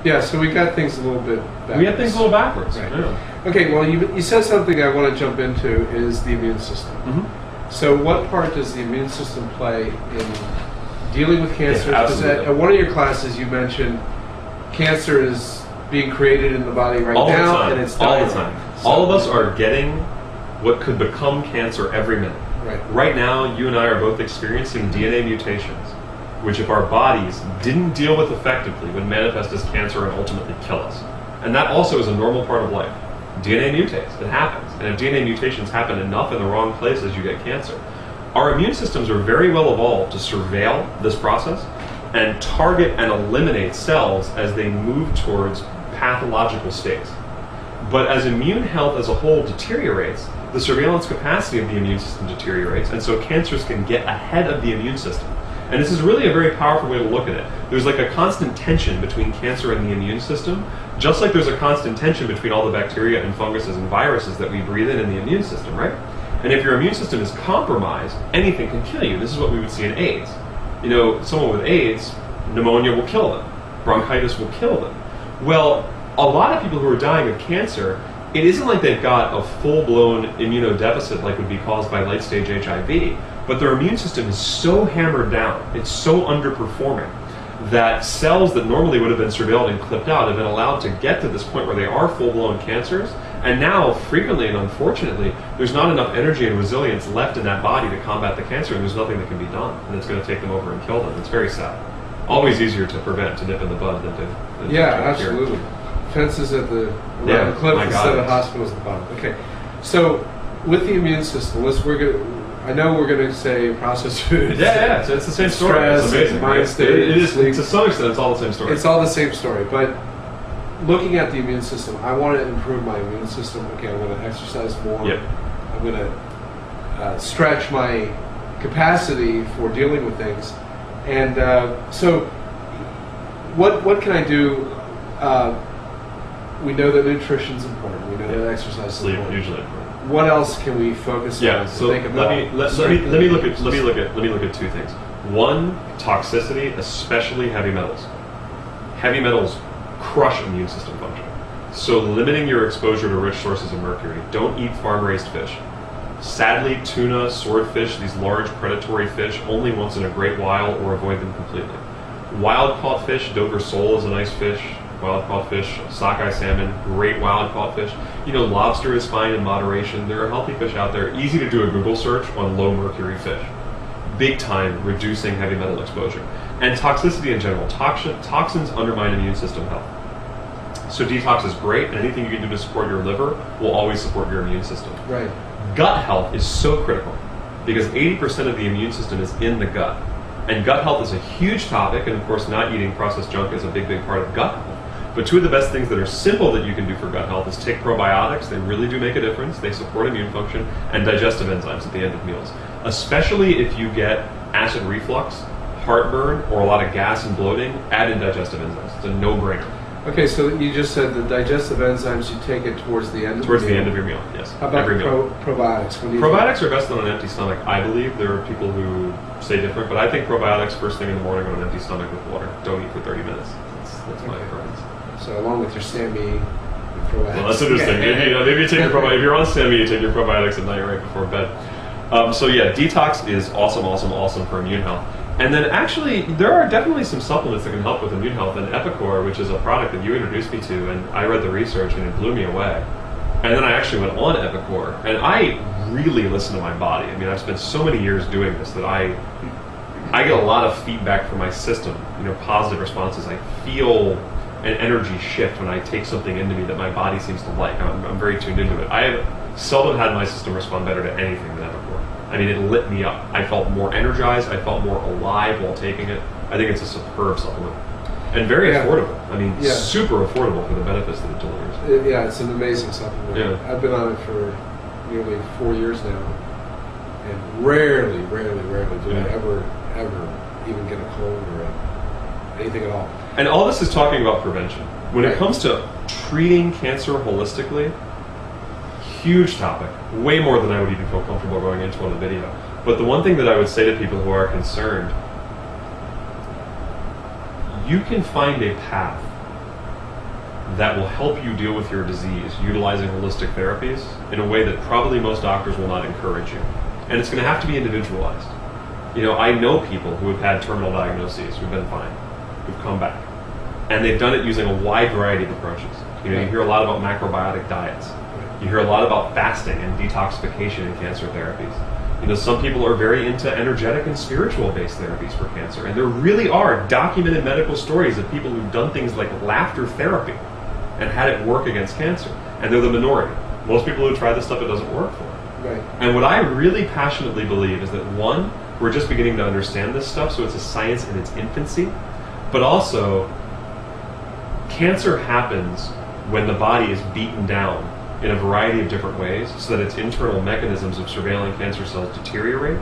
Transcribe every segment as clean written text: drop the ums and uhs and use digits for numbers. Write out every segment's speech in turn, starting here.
Yeah, so we got things a little bit backwards. We had things a little backwards. Right. Yeah. Okay, well, you said something I want to jump into is the immune system. Mm-hmm. So what part does the immune system play in dealing with cancer? Yeah, because at one of your classes you mentioned cancer is being created in the body right now, and it's dying. All the time. So all of us are getting what could become cancer every minute. Right now, you and I are both experiencing DNA mutations, which if our bodies didn't deal with effectively would manifest as cancer and ultimately kill us. And that also is a normal part of life. DNA mutates, it happens. And if DNA mutations happen enough in the wrong places, you get cancer. Our immune systems are very well evolved to surveil this process and target and eliminate cells as they move towards pathological states. But as immune health as a whole deteriorates, the surveillance capacity of the immune system deteriorates, and so cancers can get ahead of the immune system. And this is really a very powerful way to look at it. There's like a constant tension between cancer and the immune system, just like there's a constant tension between all the bacteria and funguses and viruses that we breathe in the immune system, right? And if your immune system is compromised, anything can kill you. This is what we would see in AIDS. You know, someone with AIDS, pneumonia will kill them. Bronchitis will kill them. Well, a lot of people who are dying of cancer, it isn't like they've got a full-blown immunodeficit like would be caused by late-stage HIV, but their immune system is so hammered down, it's so underperforming, that cells that normally would have been surveilled and clipped out have been allowed to get to this point where they are full-blown cancers, and now, frequently and unfortunately, there's not enough energy and resilience left in that body to combat the cancer, and there's nothing that can be done, and it's going to take them over and kill them. It's very sad. Always easier to prevent, to nip in the bud than to absolutely. Fences at the cliff instead of hospitals at the bottom. Okay, so with the immune system, I know we're going to say processed foods. Yeah, it's the same story. Stress, it's amazing. Mind state, it is, to some extent, it's all the same story. It's all the same story, but looking at the immune system, I want to improve my immune system. Okay, I'm going to exercise more. Yep. I'm going to stretch my capacity for dealing with things. And so what can I do? We know that nutrition is important. We know that exercise is important. Usually important. What else can we focus on? So let me look at two things. One, toxicity, especially heavy metals. Heavy metals crush immune system function. So limiting your exposure to rich sources of mercury. Don't eat farm-raised fish. Sadly, tuna, swordfish, these large predatory fish, only once in a great while, or avoid them completely. Wild-caught fish, Dover sole is a nice fish. Wild-caught fish, sockeye salmon, great wild-caught fish. You know, lobster is fine in moderation. There are healthy fish out there. Easy to do a Google search on low-mercury fish. Big time reducing heavy metal exposure. And toxicity in general. Toxins undermine immune system health. So detox is great, and anything you can do to support your liver will always support your immune system. Right. Gut health is so critical because 80% of the immune system is in the gut. And gut health is a huge topic, and of course not eating processed junk is a big, big part of gut health. But two of the best things that are simple that you can do for gut health is take probiotics. They really do make a difference. They support immune function, and digestive enzymes at the end of meals. Especially if you get acid reflux, heartburn, or a lot of gas and bloating, add in digestive enzymes. It's a no-brainer. Okay, so you just said the digestive enzymes, you take it towards the end of Towards the end of your meal, yes. How about probiotics? Probiotics are best on an empty stomach, I believe. There are people who say different, but I think probiotics first thing in the morning on an empty stomach with water. Don't eat for 30 minutes. That's my preference. So along with your STAMI, probiotics. Well, that's interesting. Maybe you take your probiotics. If you're on STAMI, you take your probiotics at night right before bed. So yeah, detox is awesome for immune health. And then actually, there are definitely some supplements that can help with immune health. And Epicor, which is a product that you introduced me to, and I read the research and it blew me away. And then I actually went on Epicor, and I really listen to my body. I mean, I've spent so many years doing this that I get a lot of feedback from my system, positive responses. I feel an energy shift when I take something into me that my body seems to like. I'm very tuned into it. I have seldom had my system respond better to anything than Epicor. I mean, it lit me up. I felt more energized. I felt more alive while taking it. I think it's a superb supplement. And very affordable. I mean, super affordable for the benefits that it delivers. Yeah, it's an amazing supplement. Yeah. I've been on it for nearly 4 years now. And rarely do I ever even get a cold or anything at all. And all this is talking about prevention. When it comes to treating cancer holistically, huge topic, way more than I would even feel comfortable going into on a video. But the one thing that I would say to people who are concerned, you can find a path that will help you deal with your disease utilizing holistic therapies in a way that probably most doctors will not encourage you. And it's going to have to be individualized. You know, I know people who have had terminal diagnoses who've been fine, who've come back. And they've done it using a wide variety of approaches. You know, you hear a lot about macrobiotic diets. You hear a lot about fasting and detoxification in cancer therapies. You know, some people are very into energetic and spiritual-based therapies for cancer. And there really are documented medical stories of people who've done things like laughter therapy and had it work against cancer. And they're the minority. Most people who try this stuff, it doesn't work for them. Right. And what I really passionately believe is that, one, we're just beginning to understand this stuff, so it's a science in its infancy. But also, cancer happens when the body is beaten down in a variety of different ways so that its internal mechanisms of surveilling cancer cells deteriorate.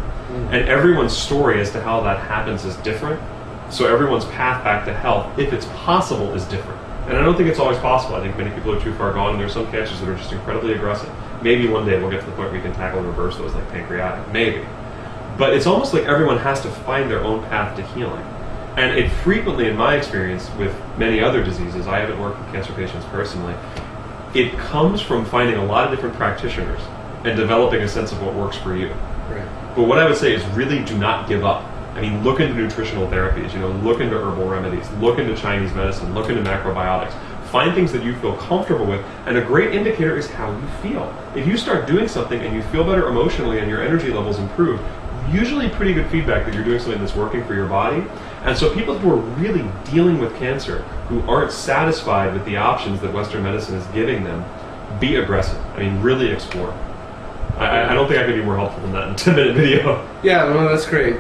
And everyone's story as to how that happens is different. So everyone's path back to health, if it's possible, is different. And I don't think it's always possible. I think many people are too far gone, and there's some cancers that are just incredibly aggressive. Maybe one day we'll get to the point where we can tackle and reverse those, like pancreatic. Maybe. But it's almost like everyone has to find their own path to healing. And it frequently, in my experience with many other diseases, I haven't worked with cancer patients personally, it comes from finding a lot of different practitioners and developing a sense of what works for you. Right. But what I would say is really do not give up. I mean, look into nutritional therapies, you know, look into herbal remedies, look into Chinese medicine, look into macrobiotics. Find things that you feel comfortable with, and a great indicator is how you feel. If you start doing something and you feel better emotionally and your energy levels improve, usually pretty good feedback that you're doing something that's working for your body. And so people who are really dealing with cancer, who aren't satisfied with the options that Western medicine is giving them, be aggressive. I mean, really explore. I don't think I could be more helpful than that in a 10-minute video. Yeah, well, that's great.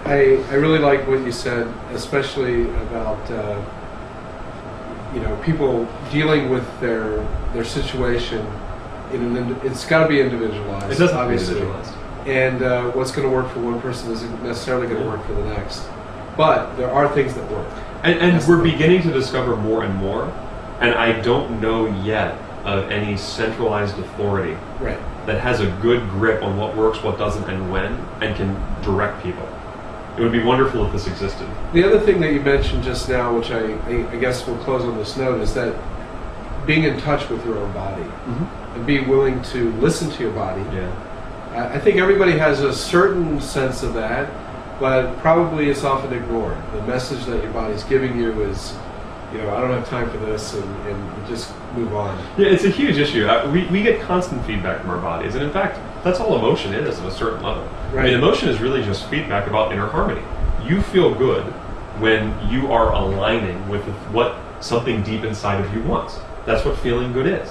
I really like what you said, especially about you know, people dealing with their situation. It's got to be individualized. It doesn't obviously. be individualized. And what's going to work for one person isn't necessarily going to work for the next. But there are things that work. And we're beginning to discover more and more. And I don't know yet of any centralized authority that has a good grip on what works, what doesn't, and when, and can direct people. It would be wonderful if this existed. The other thing that you mentioned just now, which I guess we'll close on this note, is that being in touch with your own body and being willing to listen to your body. Yeah. I think everybody has a certain sense of that, but probably it's often ignored. The message that your body's giving you is, you know, I don't have time for this, and just move on. Yeah, it's a huge issue. We get constant feedback from our bodies, and in fact, that's all emotion is at a certain level. Right. I mean, emotion is really just feedback about inner harmony. You feel good when you are aligning with what something deep inside of you wants. That's what feeling good is.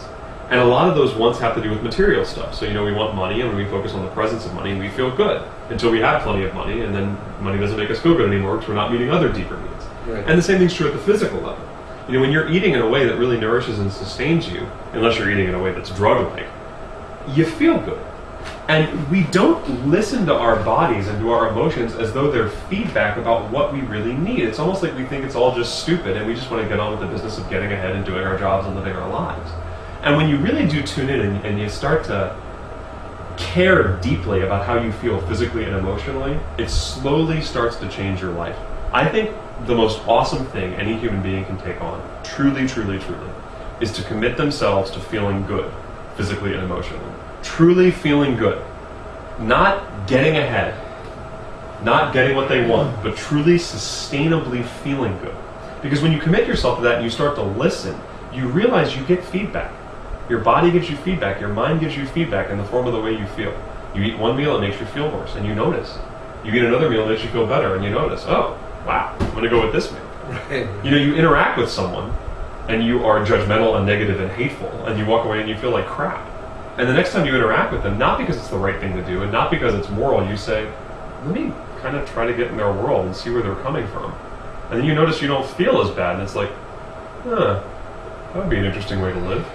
And a lot of those wants have to do with material stuff. So, you know, we want money, and when we focus on the presence of money, we feel good until we have plenty of money, and then money doesn't make us feel good anymore because we're not meeting other deeper needs. Right. And the same thing's true at the physical level. You know, when you're eating in a way that really nourishes and sustains you, unless you're eating in a way that's drug-like, you feel good. And we don't listen to our bodies and to our emotions as though they're feedback about what we really need. It's almost like we think it's all just stupid, and we just want to get on with the business of getting ahead and doing our jobs and living our lives. And when you really do tune in and you start to care deeply about how you feel physically and emotionally, it slowly starts to change your life. I think the most awesome thing any human being can take on, truly, truly, truly, is to commit themselves to feeling good, physically and emotionally. Truly feeling good. Not getting ahead, not getting what they want, but truly sustainably feeling good. Because when you commit yourself to that and you start to listen, you realize you get feedback. Your body gives you feedback, your mind gives you feedback in the form of the way you feel. You eat one meal, it makes you feel worse, and you notice. You eat another meal, it makes you feel better, and you notice, oh, wow, I'm going to go with this meal. Right. You know, you interact with someone, and you are judgmental and negative and hateful, and you walk away and you feel like crap. And the next time you interact with them, not because it's the right thing to do, and not because it's moral, you say, let me kind of try to get in their world and see where they're coming from. And then you notice you don't feel as bad, and it's like, that would be an interesting way to live.